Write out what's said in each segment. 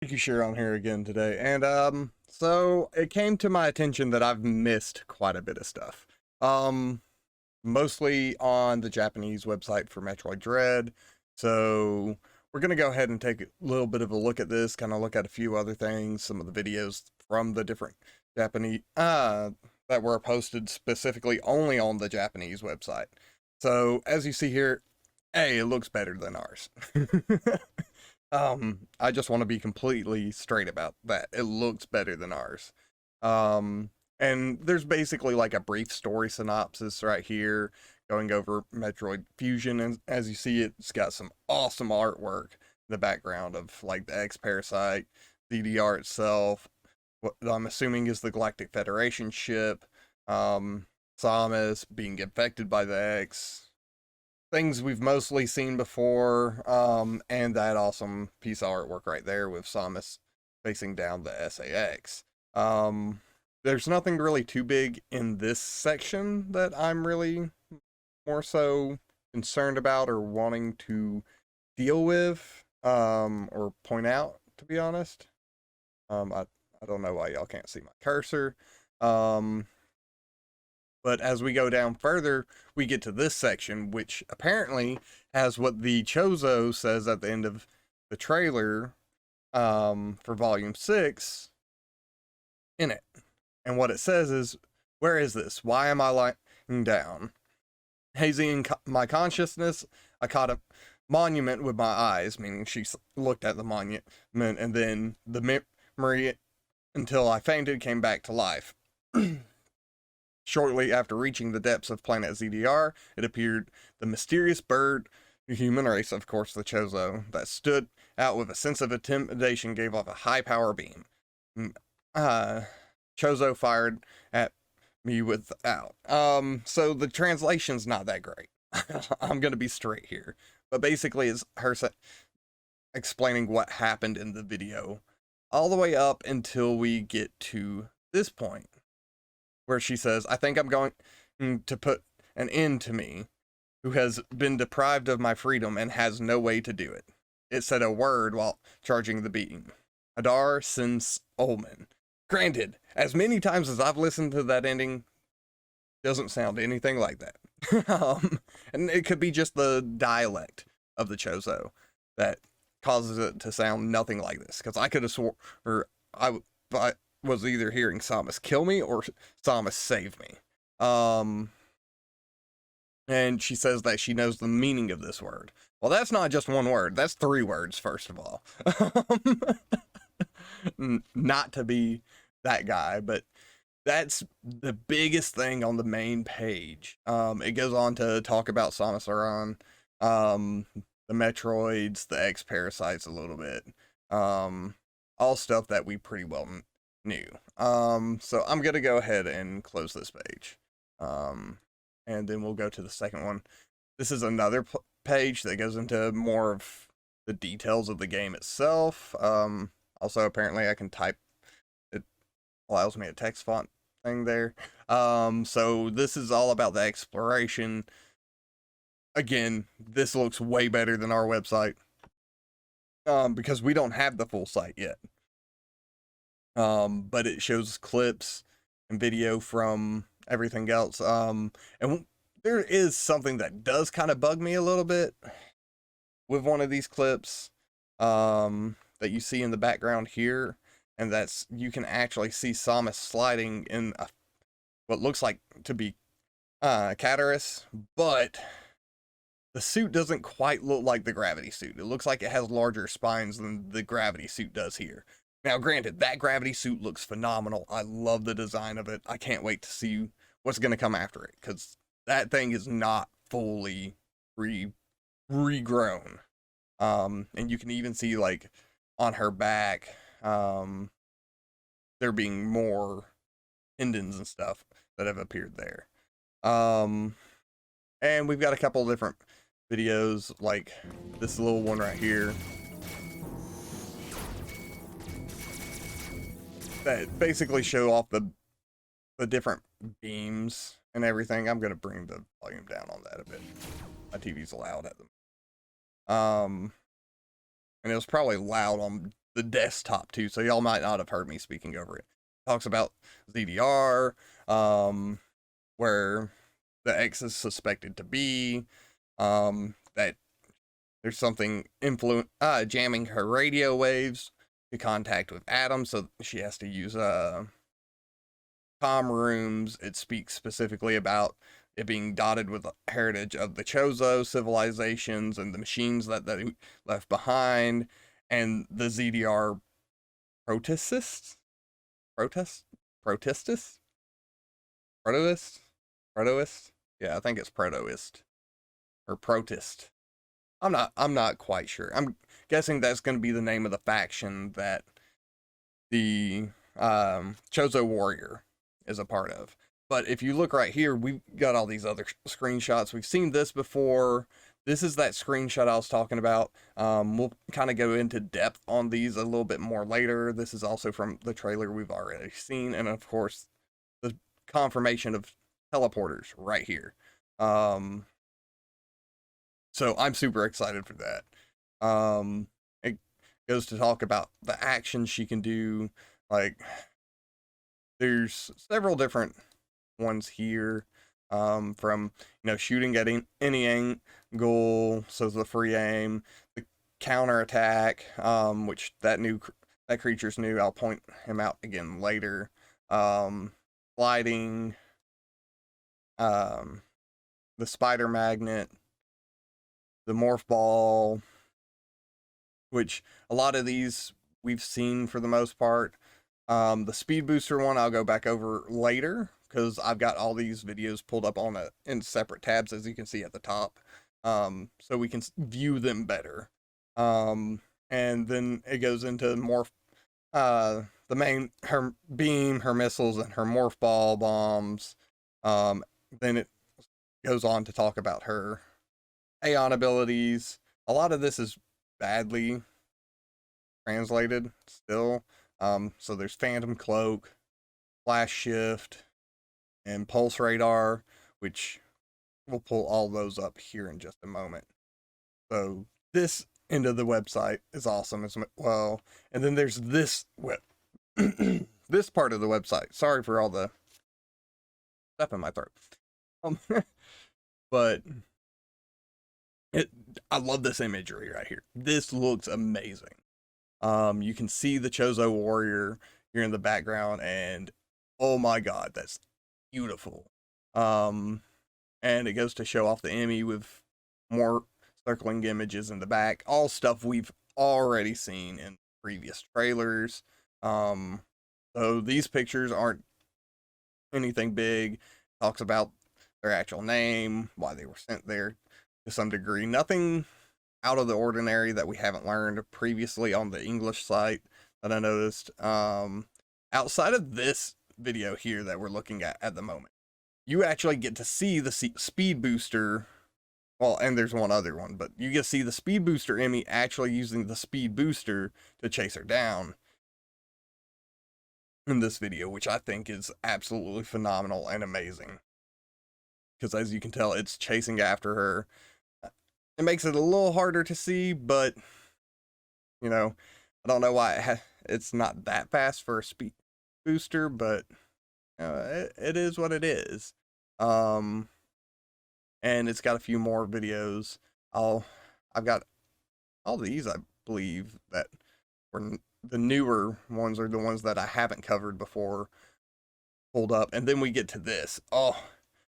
Thank you, Share on here again today. And so it came to my attention that I've missed quite a bit of stuff. Um, Mostly on the Japanese website for Metroid Dread. So we're gonna go ahead and take a little bit of a look at this, kind of look at a few other things, some of the videos from the different Japanese that were posted specifically only on the Japanese website. So as you see here, it looks better than ours. I just want to be completely straight about that. It looks better than ours. Um, and there's basically like a brief story synopsis right here, going over Metroid Fusion, and as you see, it's got some awesome artwork in the background of like the X Parasite, DDR itself. What I'm assuming is the Galactic Federation ship. Um, Samus being infected by the X, things we've mostly seen before, and that awesome piece of artwork right there with Samus facing down the SAX. Um, there's nothing really too big in this section that I'm really more so concerned about or wanting to deal with, or point out, to be honest. I don't know why y'all can't see my cursor. Um, but as we go down further, we get to this section, which apparently has what the chozo says at the end of the trailer, for Volume 6 in it. And what it says is, where is this? Why am I lying down? Hazy in my consciousness, I caught a monument with my eyes, meaning she looked at the monument, and then the memory until I fainted came back to life. Shortly after reaching the depths of planet ZDR, it appeared the mysterious bird, human race, of course, the Chozo, that stood out with a sense of intimidation, gave off a high power beam. Uh, Chozo fired at me without. So the translation's not that great. I'm gonna be straight here, but basically, it's her explaining what happened in the video, all the way up until we get to this point where she says, I think I'm going to put an end to me, who has been deprived of my freedom and has no way to do it. It said a word while charging the beam. Adar Sins Olman. Granted, as many times as I've listened to that ending, doesn't sound anything like that. And it could be just the dialect of the Chozo that causes it to sound nothing like this. Because I could have swore, or I was either hearing Samus kill me or Samus save me. And she says that she knows the meaning of this word. Well, that's not just one word. That's three words, first of all. Not to be that guy, but that's the biggest thing on the main page. It goes on to talk about Samus Aran, the Metroids, the X Parasites a little bit. All stuff that we pretty well knew. So I'm gonna go ahead and close this page. And then we'll go to the second one. This is another page that goes into more of the details of the game itself. Also, apparently, I can type. It allows me a text font thing there. So this is all about the exploration. Again, this looks way better than our website. Because we don't have the full site yet. But it shows clips and video from everything else. And there is something that does kind of bug me a little bit with one of these clips, that you see in the background here, and that's you can actually see Samus sliding in what looks like to be Cataris, but the suit doesn't quite look like the gravity suit. It looks like it has larger spines than the gravity suit does here. Now, granted, that gravity suit looks phenomenal. I love the design of it. I can't wait to see what's going to come after it, because that thing is not fully regrown. And you can even see, like, on her back, there being more tendons and stuff that have appeared there. And we've got a couple of different videos, like this little one right here, that basically show off the different beams and everything. I'm gonna bring the volume down on that a bit. My TV's loud at them. And it was probably loud on the desktop too, so y'all might not have heard me speaking over it. Talks about ZDR, where the X is suspected to be, that there's something jamming her radio waves to contact with Adam, so she has to use comm rooms. It speaks specifically about it being dotted with the heritage of the Chozo civilizations and the machines that they left behind, and the ZDR protestists, protest, protestis, protoist, protoist. Yeah, I think it's protoist or protist. I'm not quite sure. I'm guessing that's going to be the name of the faction that the Chozo warrior is a part of. But if you look right here, we've got all these other screenshots. We've seen this before. This is that screenshot I was talking about. We'll kind of go into depth on these a little bit more later. This is also from the trailer we've already seen. And of course, the confirmation of teleporters right here. So I'm super excited for that. It goes to talk about the actions she can do. Like, there's several different ones here, from shooting at any angle, so the free aim, the counter attack, which that creature's new. I'll point him out again later. Sliding, the spider magnet, the morph ball, which a lot of these we've seen for the most part. The speed booster one I'll go back over later, because I've got all these videos pulled up in separate tabs, as you can see at the top, so we can view them better. And then it goes into morph, her beam, her missiles, and her morph ball bombs. Then it goes on to talk about her Aeon abilities. A lot of this is badly translated still. So there's Phantom Cloak, Flash Shift, and Pulse Radar, which we'll pull all those up here in just a moment. So this end of the website is awesome as well. And then there's this this part of the website. Sorry for all the stuff in my throat. But I love this imagery right here. This looks amazing. You can see the Chozo warrior here in the background, and oh my god, that's beautiful. And it goes to show off the emmi with more circling images in the back, all stuff we've already seen in previous trailers. So these pictures aren't anything big. Talks about their actual name, why they were sent there to some degree. Nothing out of the ordinary that we haven't learned previously on the English site that I noticed. Outside of this video here that we're looking at the moment, you actually get to see the speed booster. Well, and there's one other one, but you get to see the speed booster emmi actually using the speed booster to chase her down in this video, which I think is absolutely phenomenal and amazing. Because as you can tell, it's chasing after her. It makes it a little harder to see, but I don't know why it's not that fast for a speed booster, but it is what it is. And it's got a few more videos. I've got all these, I believe, that were the newer ones, are the ones that I haven't covered before, pulled up. And then we get to this. Oh,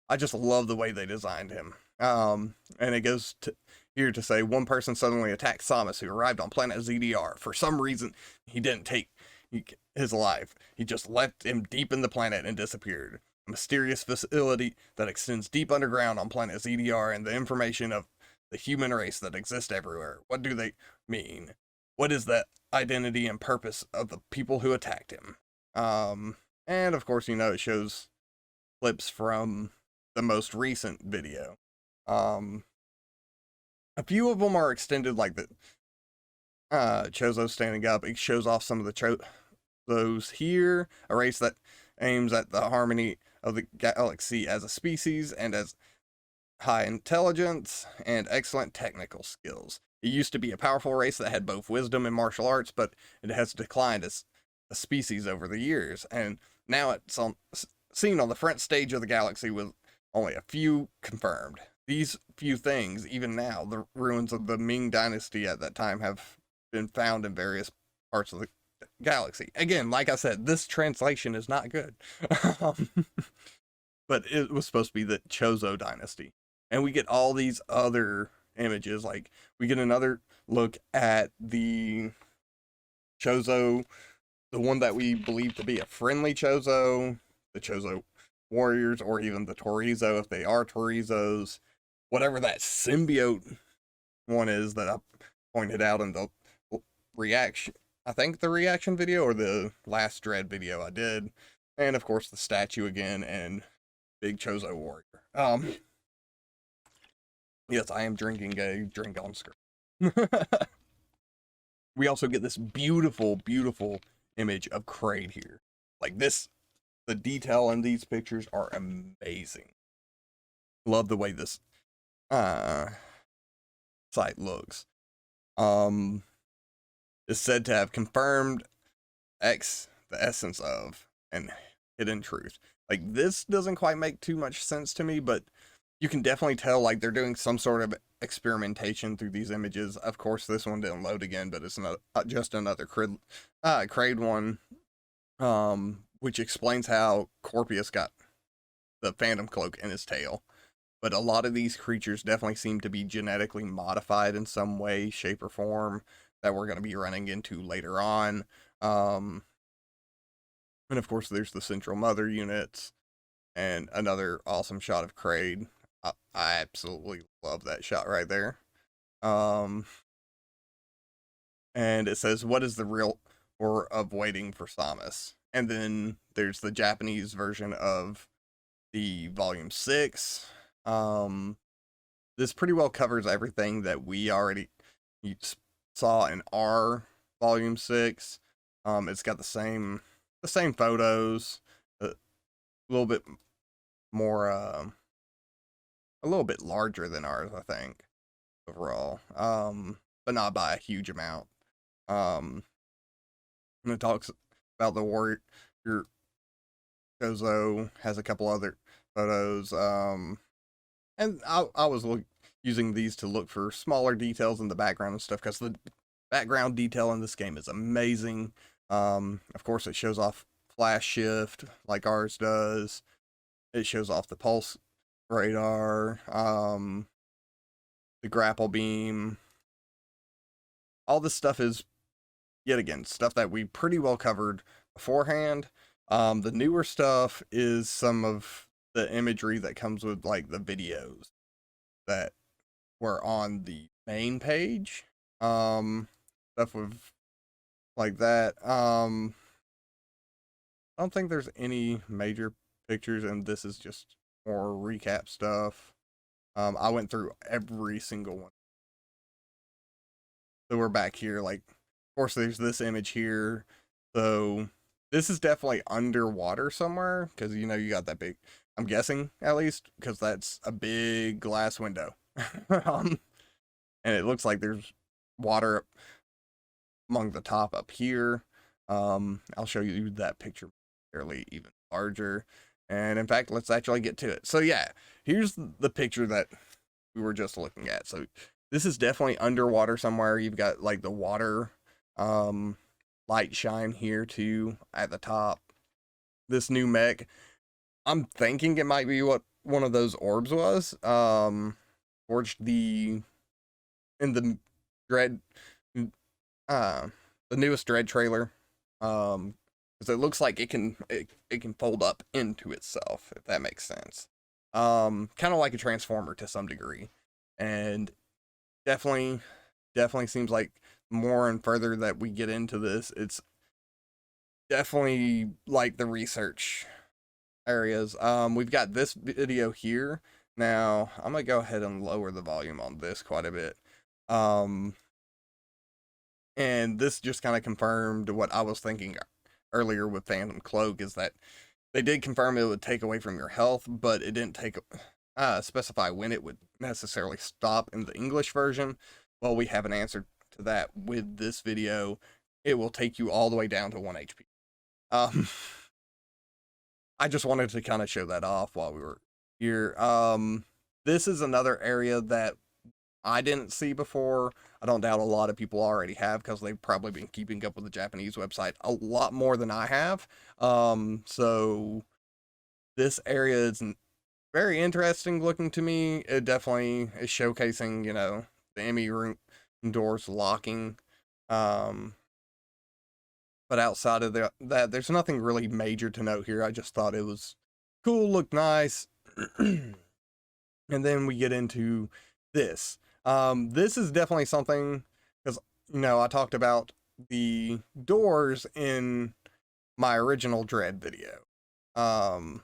I just love the way they designed him. And it goes to here to say one person suddenly attacked Samus, who arrived on planet ZDR. For some reason, he didn't take his life. He just left him deep in the planet and disappeared. A mysterious facility that extends deep underground on planet ZDR, and the information of the human race that exists everywhere. What do they mean? What is the identity and purpose of the people who attacked him? And of course, it shows clips from the most recent video. A few of them are extended, like the Chozo standing up. It shows off some of the Chozos here, a race that aims at the harmony of the galaxy as a species and as high intelligence and excellent technical skills. It used to be a powerful race that had both wisdom and martial arts, but it has declined as a species over the years, and now it's seen on the front stage of the galaxy with only a few confirmed. These few things, even now, the ruins of the Ming Dynasty at that time have been found in various parts of the galaxy. Again, like I said, this translation is not good. um, but it was supposed to be the Chozo dynasty. And we get all these other images. Like, we get another look at the Chozo, the one that we believe to be a friendly Chozo, the Chozo warriors, or even the Torizo, if they are Torizos. Whatever that symbiote one is that I pointed out in the reaction, I think the reaction video or the last Dread video I did. And of course, the statue again, and big Chozo warrior. Yes, I am drinking a drink on screen. We also get this beautiful, beautiful image of Kraid here. Like this, the detail in these pictures are amazing. Love the way this site looks. Is said to have confirmed X, the essence of, and hidden truth. Like this doesn't quite make too much sense to me, but you can definitely tell like they're doing some sort of experimentation through these images. Of course, this one didn't load again, but it's not just another Kraid one, which explains how Corpius got the Phantom Cloak in his tail. But a lot of these creatures definitely seem to be genetically modified in some way, shape, or form that we're going to be running into later on. And of course, there's the Central Mother units, and another awesome shot of Kraid. I absolutely love that shot right there. And it says, "What is the real horror of waiting for Samus?" And then there's the Japanese version of the Volume 6. This pretty well covers everything that we already saw in our Volume 6. It's got the same photos, a little bit more, a little bit larger than ours, I think, overall. But not by a huge amount. And it talks about the warrior. Chozo has a couple other photos. And I was using these to look for smaller details in the background and stuff, because the background detail in this game is amazing. Of course, it shows off flash shift like ours does. It shows off the pulse radar, the grapple beam. All this stuff is, yet again, stuff that we pretty well covered beforehand. The newer stuff is some of the imagery that comes with like the videos that were on the main page. Stuff with like that. I don't think there's any major pictures, and this is just more recap stuff. I went through every single one. So we're back here. Like, of course, there's this image here. So this is definitely underwater somewhere, because you know you got that big. I'm guessing at least, because that's a big glass window, and it looks like there's water among the top up here. I'll show you that picture fairly even larger. And in fact, let's actually get to it. So yeah, here's the picture that we were just looking at. So this is definitely underwater somewhere. You've got like the water light shine here too at the top. This new mech, I'm thinking it might be what one of those orbs was. Forged in the Dread, the newest Dread trailer. Because it looks like it can fold up into itself, if that makes sense. Kind of like a transformer to some degree, and definitely seems like more and further that we get into this, it's definitely like the research areas. We've got this video here. Now I'm gonna go ahead and lower the volume on this quite a bit. And this just kind of confirmed what I was thinking earlier with Phantom Cloak, is that they did confirm it would take away from your health, but it didn't specify when it would necessarily stop in the English version. Well, we have an answer to that with this video. It will take you all the way down to 1 HP. Um, I just wanted to kind of show that off while we were here. This is another area that I didn't see before. I don't doubt a lot of people already have because they've probably been keeping up with the Japanese website a lot more than I have. So this area is very interesting looking to me. It definitely is showcasing, the emmi room doors locking. Um, but outside of that, there's nothing really major to note here. I just thought it was cool, looked nice. And then we get into this. This is definitely something because I talked about the doors in my original Dread video, on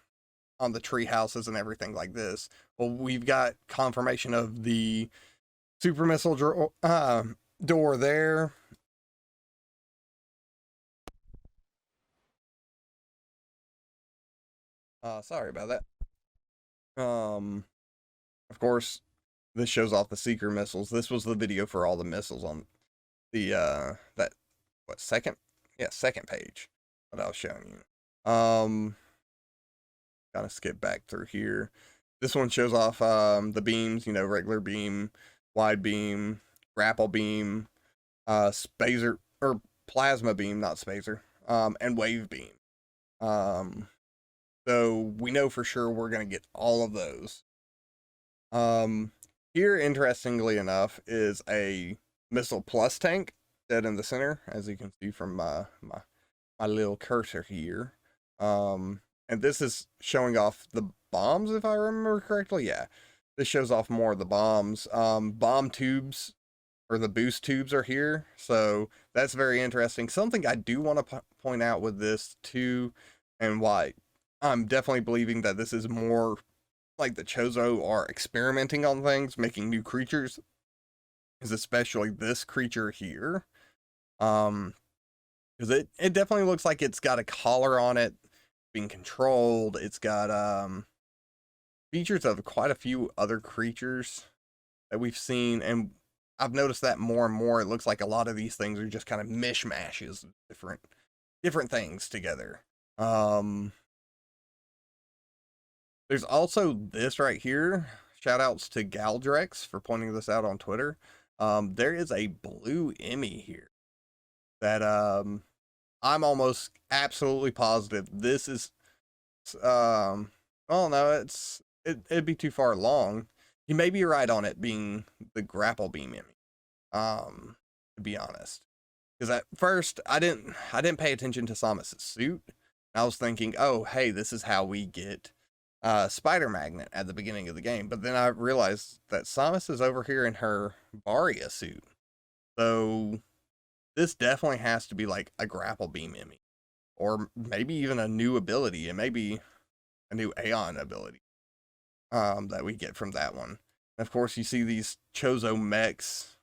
the tree houses and everything like this. Well, we've got confirmation of the super missile door there. Sorry about that. Of course, this shows off the seeker missiles. This was the video for all the missiles on the that second, yeah, second page that I was showing you. Kind of skip back through here. This one shows off the beams, regular beam, wide beam, grapple beam, spacer or plasma beam, not spacer, and wave beam. So we know for sure we're gonna get all of those. Here, interestingly enough, is a missile plus tank dead in the center, as you can see from my little cursor here. And this is showing off the bombs, if I remember correctly. Yeah, this shows off more of the bombs. Bomb tubes, or the boost tubes, are here, so that's very interesting. Something I do want to point out with this too, and why I'm definitely believing that this is more like the chozo are experimenting on things, making new creatures, is especially this creature here. Because it definitely looks like it's got a collar on it, being controlled. It's got features of quite a few other creatures that we've seen, and I've noticed that more and more. It looks like a lot of these things are just kind of mishmashes of different things together. There's also this right here. Shout outs to Galdrex for pointing this out on Twitter. There is a blue emmi here that I'm almost absolutely positive this is oh no, it'd be too far along. You may be right on it being the grapple beam emmi. To be honest. Because at first I didn't pay attention to Samus's suit. I was thinking, oh hey, this is how we get Spider Magnet at the beginning of the game. But then I realized that Samus is over here in her Varia suit. So this definitely has to be like a grapple beam emmi. Or maybe even a new ability. It may be a new Aeon ability that we get from that one. And of course, you see these Chozo mechs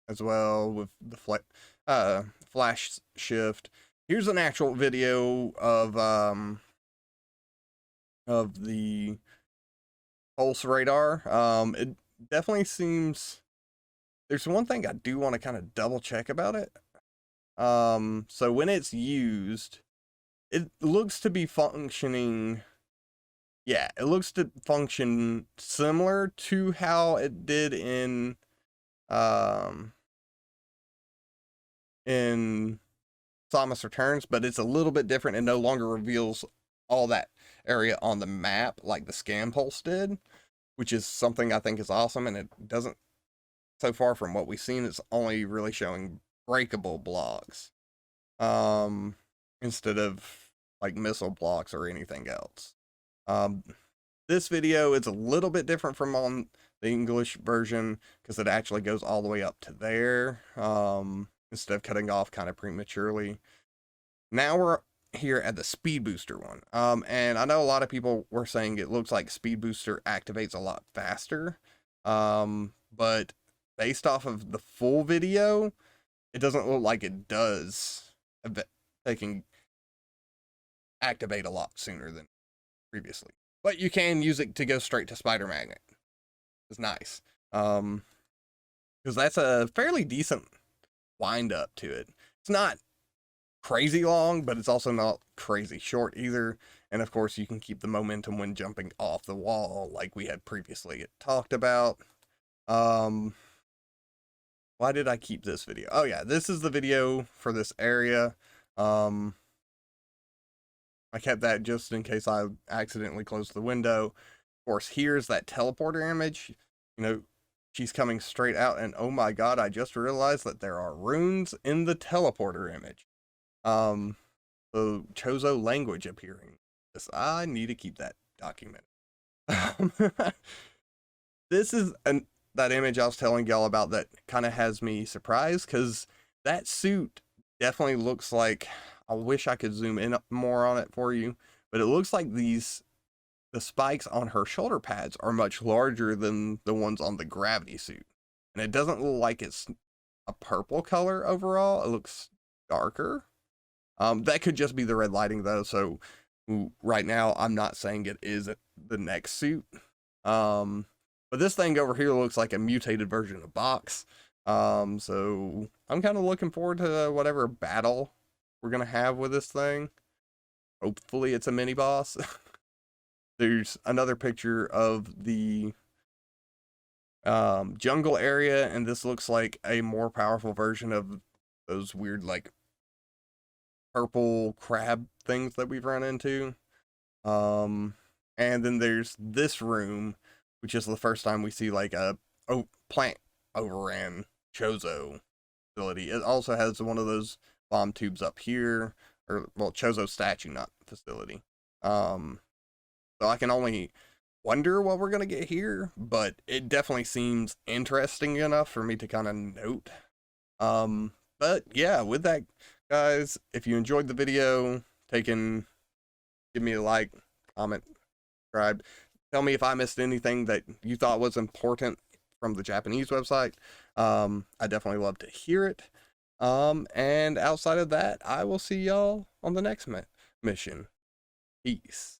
as well with the flash shift. Here's an actual video of the pulse radar. It definitely seems there's one thing I do want to kind of double check about it. So when it's used, it looks to be functioning. Yeah, it looks to function similar to how it did in Samus Returns, but it's a little bit different and no longer reveals all that area on the map like the Scan Pulse did, which is something I think is awesome. And it doesn't, so far from what we've seen, it's only really showing breakable blocks instead of like missile blocks or anything else. This video is a little bit different from on the English version because it actually goes all the way up to there instead of cutting off kind of prematurely. Now we're here at the Speed Booster one. And I know a lot of people were saying it looks like Speed Booster activates a lot faster. But based off of the full video, it doesn't look like it does. They can activate a lot sooner than previously. But you can use it to go straight to Spider Magnet. It's nice. because that's a fairly decent wind up to it. It's not crazy long, but it's also not crazy short either. And of course, you can keep the momentum when jumping off the wall, like we had previously talked about. Um, why did I keep this video? Oh yeah, this is the video for this area. Um, I kept that just in case I accidentally closed the window. Of course, here's that teleporter image. You know, she's coming straight out, and oh my god, I just realized that there are runes in the teleporter image. The chozo language appearing. Yes, I need to keep that documented. This is that image I was telling y'all about that kind of has me surprised, because that suit definitely looks like, I wish I could zoom in more on it for you, but it looks like the spikes on her shoulder pads are much larger than the ones on the gravity suit. And it doesn't look like it's a purple color overall. It looks darker. That could just be the red lighting though. So right now I'm not saying it is the next suit. But this thing over here looks like a mutated version of Box. So I'm kind of looking forward to whatever battle we're gonna have with this thing. Hopefully it's a mini boss. There's another picture of the jungle area, and this looks like a more powerful version of those weird like purple crab things that we've run into. And then there's this room, which is the first time we see like a plant overran chozo facility. It also has one of those bomb tubes up here, or well, chozo statue, not facility. So I can only wonder what we're gonna get here, but it definitely seems interesting enough for me to kind of note. But yeah, with that, guys, if you enjoyed the video, give me a like, comment, subscribe. Tell me if I missed anything that you thought was important from the Japanese website. I definitely love to hear it. And outside of that, I will see y'all on the next mission. Peace.